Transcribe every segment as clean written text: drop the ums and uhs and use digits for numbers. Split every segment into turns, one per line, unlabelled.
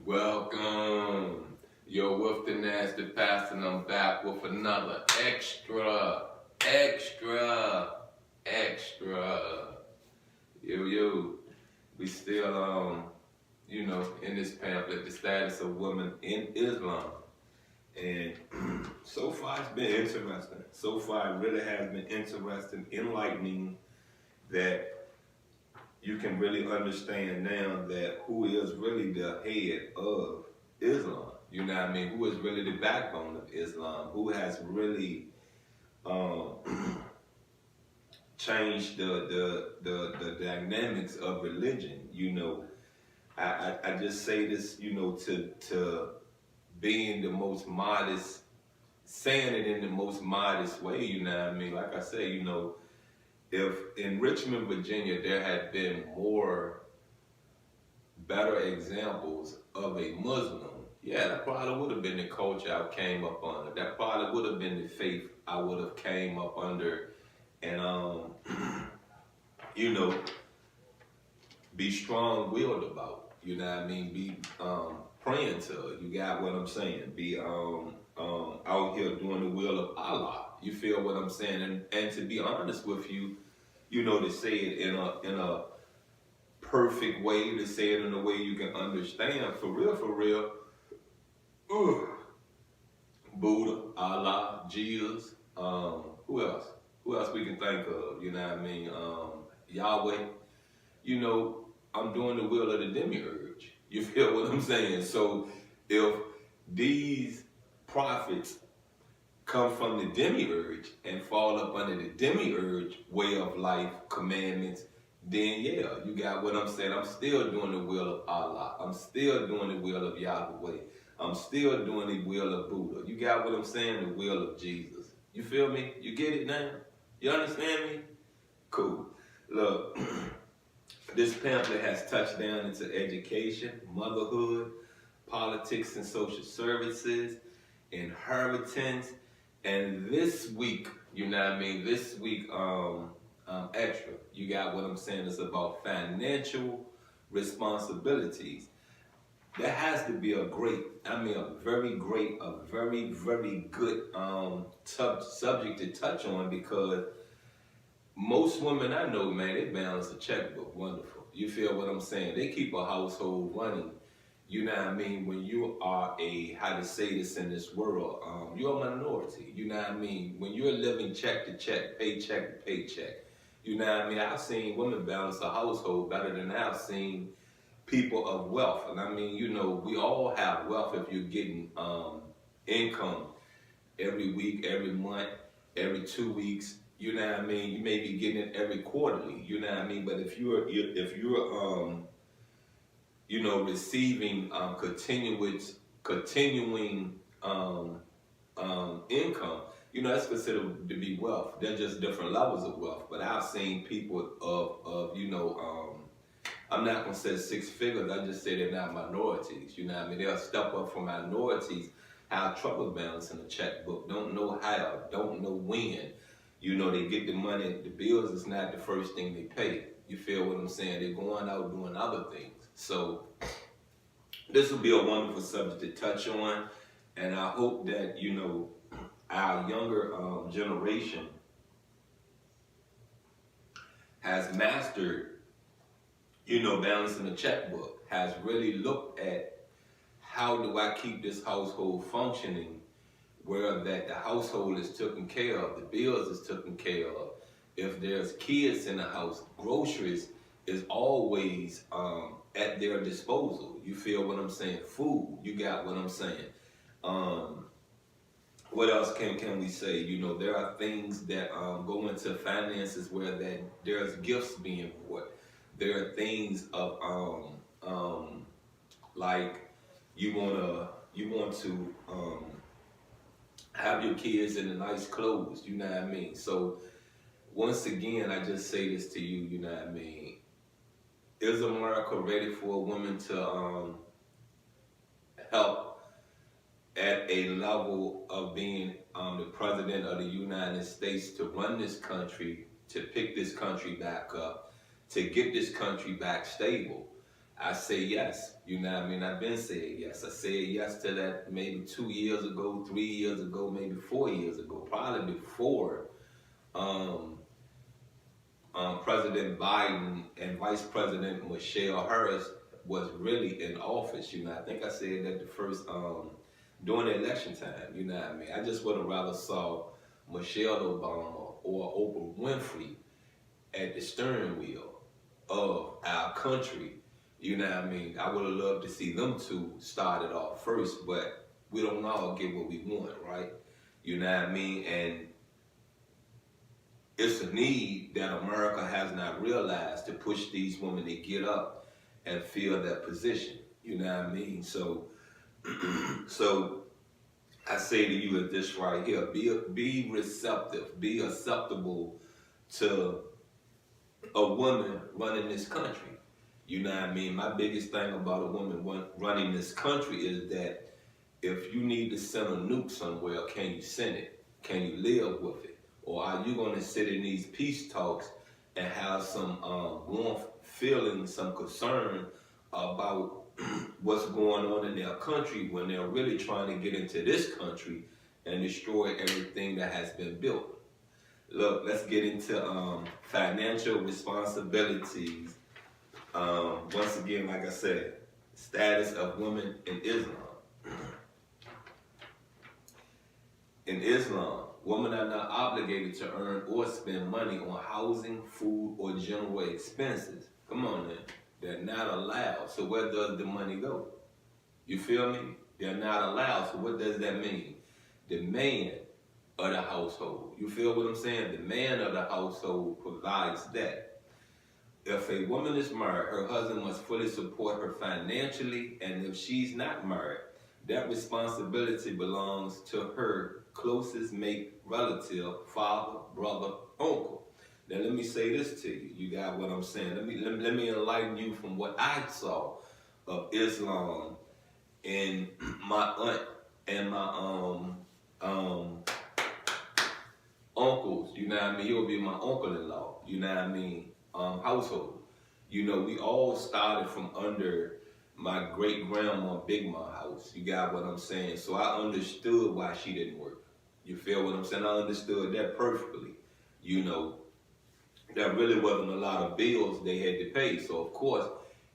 Welcome. You're with the Nasty Pastor, and I'm back with another extra. Yo. We still, in this pamphlet, the status of women in Islam. And so far it's been interesting. So far it really has been interesting, enlightening, that you can really understand now that who is really the head of Islam. You know what I mean? Who is really the backbone of Islam? Who has really changed the dynamics of religion? You know, I just say this, to being the most modest, saying it in the most modest way, you know what I mean? Like I say, if in Richmond, Virginia, there had been more better examples of a Muslim, yeah, that probably would have been the culture I came up under. That probably would have been the faith I would have came up under, and be strong-willed about. You know what I mean? Be praying to it. You got what I'm saying? Be out here doing the will of Allah. You feel what I'm saying? And to be honest with you, to say it in a perfect way, to say it in a way you can understand, for real. Buddha, Allah, Jesus, who else? Who else we can think of? You know what I mean? Yahweh. I'm doing the will of the demiurge. You feel what I'm saying? So if these prophets come from the demiurge and fall up under the demiurge way of life, commandments, then yeah, you got what I'm saying. I'm still doing the will of Allah. I'm still doing the will of Yahweh. I'm still doing the will of Buddha. You got what I'm saying? The will of Jesus. You feel me? You get it now? You understand me? Cool. Look, this pamphlet has touched down into education, motherhood, politics and social services, inheritance, and this week, extra, you got what I'm saying, it's about financial responsibilities. That has to be a very good subject to touch on, because most women I know, man, they balance a checkbook wonderful. You feel what I'm saying? They keep a household running. You know what I mean? When you are how to say this in this world, you're a minority. You know what I mean? When you're living check to check, paycheck to paycheck, you know what I mean? I've seen women balance a household better than I've seen people of wealth. And I mean, we all have wealth if you're getting income every week, every month, every 2 weeks. You know what I mean? You may be getting it every quarterly. You know what I mean? But if you're receiving continuing income, that's considered to be wealth. They're just different levels of wealth. But I've seen people of I'm not gonna say 6 figures. I just say they're not minorities. You know what I mean? They'll step up from minorities, have trouble balancing a checkbook, don't know how, don't know when. They get the money, the bills is not the first thing they pay. You feel what I'm saying? They're going out doing other things. So this will be a wonderful subject to touch on, and I hope that our younger generation has mastered balancing the checkbook, has really looked at how do I keep this household functioning, where that the household is taken care of, the bills is taken care of. If there's kids in the house, groceries is always at their disposal. You feel what I'm saying? Food, you got what I'm saying. What else can we say? There are things that go into finances where that there's gifts being bought. There are things of like you want to have your kids in the nice clothes. You know what I mean? So once again, I just say this to you. You know what I mean? Is America ready for a woman to help at a level of being the president of the United States, to run this country, to pick this country back up, to get this country back stable? I say yes. You know what I mean? I've been saying yes. I said yes to that maybe 2 years ago, 3 years ago, maybe 4 years ago, probably before um, President Biden and Vice President Michelle Harris was really in office. You know, I think I said that the first during the election time. You know what I mean? I just would have rather saw Michelle Obama or Oprah Winfrey at the steering wheel of our country. You know what I mean? I would have loved to see them two start it off first, but we don't all get what we want, right? You know what I mean? And it's a need that America has not realized to push these women to get up and fill that position. You know what I mean? So, so I say to you at this right here: be receptive, be acceptable to a woman running this country. You know what I mean? My biggest thing about a woman running this country is that if you need to send a nuke somewhere, can you send it? Can you live with it? Or are you going to sit in these peace talks and have some warmth, feeling, some concern about what's going on in their country when they're really trying to get into this country and destroy everything that has been built? Look, let's get into financial responsibilities. Once again, like I said, status of women in Islam. In Islam, women are not obligated to earn or spend money on housing, food, or general expenses. Come on, then. They're not allowed. So where does the money go? You feel me? They're not allowed. So what does that mean? The man of the household. You feel what I'm saying? The man of the household provides that. If a woman is married, her husband must fully support her financially, and if she's not married, that responsibility belongs to her closest mate, relative, father, brother, uncle. Now let me say this to you. You got what I'm saying? Let me enlighten you from what I saw of Islam and my aunt and my uncles. You know what I mean? He'll be my uncle-in-law. You know what I mean? Household. You know, we all started from under my great-grandma Big Ma house. You got what I'm saying? So I understood why she didn't work. You feel what I'm saying? I understood that perfectly. You know, there really wasn't a lot of bills they had to pay. So of course,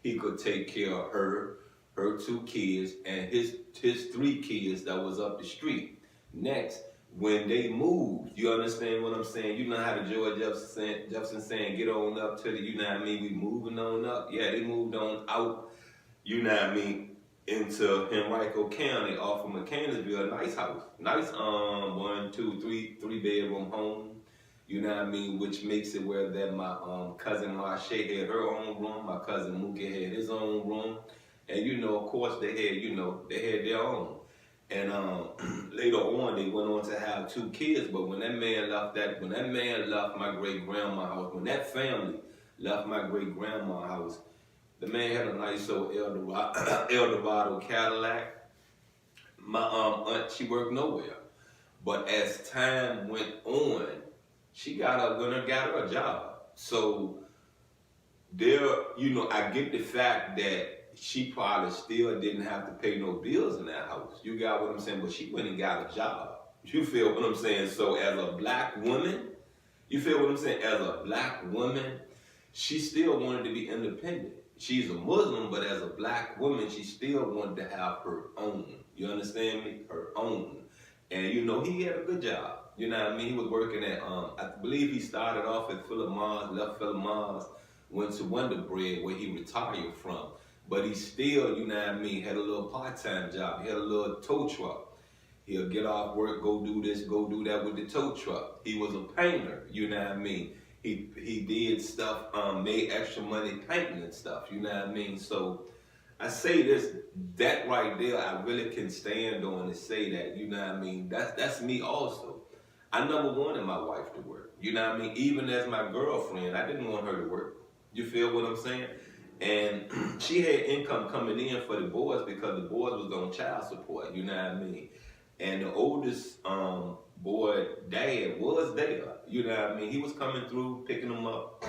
he could take care of her 2 kids, and his 3 kids that was up the street. Next, when they moved, you understand what I'm saying? You know how the George Jefferson saying, get on up to the, you know what I mean? We moving on up. Yeah, they moved on out, you know what I mean, into Henrico County off of Mechanicsville, a nice house. Nice 1, 2, 3 bedroom home. You know what I mean? Which makes it where that my cousin Marche had her own room, my cousin Mookie had his own room. And you know, of course they had their own. And later on, they went on to have 2 kids. But when that man left my great grandma house, when that family left my great grandma house, the man had a nice old Eldorado Cadillac. My aunt, she worked nowhere. But as time went on, she got her a job. So there, you know, I get the fact that she probably still didn't have to pay no bills in that house. You got what I'm saying? But she went and got a job. You feel what I'm saying? So as a black woman, you feel what I'm saying? As a black woman, she still wanted to be independent. She's a Muslim, but as a black woman, she still wanted to have her own. You understand me? Her own. And you know, he had a good job. You know what I mean? He was working at, I believe he started off at Philip Morris, left Philip Morris, went to Wonder Bread where he retired from. But he still, you know what I mean, had a little part-time job. He had a little tow truck. He'll get off work, go do this, go do that with the tow truck. He was a painter, you know what I mean. He did stuff, made extra money painting and stuff, you know what I mean. So I say this, that right there, I really can stand on and say that, you know what I mean. That's me also. I never wanted my wife to work, you know what I mean. Even as my girlfriend, I didn't want her to work. You feel what I'm saying? And she had income coming in for the boys because the boys was on child support, you know what I mean. And the oldest boy, dad, was there, you know what I mean. He was coming through, picking them up,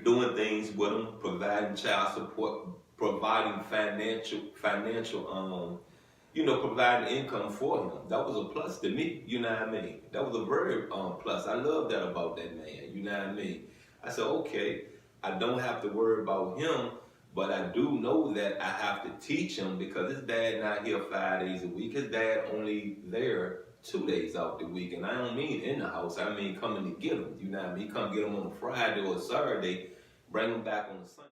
doing things with him, providing child support, providing financial, providing income for him. That was a plus to me, you know what I mean? That was a very plus. I love that about that man, you know what I mean? I said, okay, I don't have to worry about him, but I do know that I have to teach him because his dad not here 5 days a week. His dad only there 2 days out the week. And I don't mean in the house, I mean coming to get him, you know what I mean? Come get him on a Friday or a Saturday, bring him back on a Sunday.